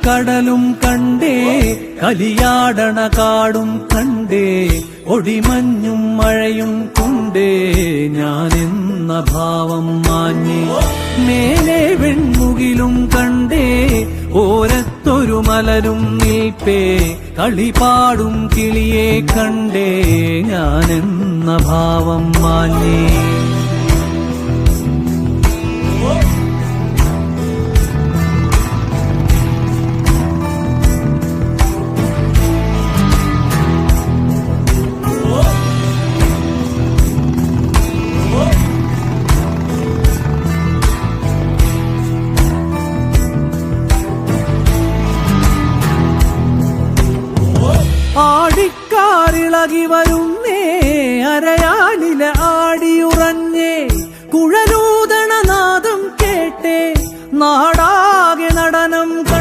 കടലും കണ്ടേ കലിയാടണ കാടും കണ്ടേ ഒടിമഞ്ഞും മഴയും കൊണ്ടേ ഞാനെന്ന ഭാവം മാഞ്ഞേ മേലെ വെൺമുകിലും കണ്ടേ ഓരത്തൊരു മലരും നിൽപ്പേ കളിപാടും കിളിയെ കണ്ടേ ഞാനെന്ന ഭാവം മാഞ്ഞേ ആടിക്കാറിളകി വരുന്നേ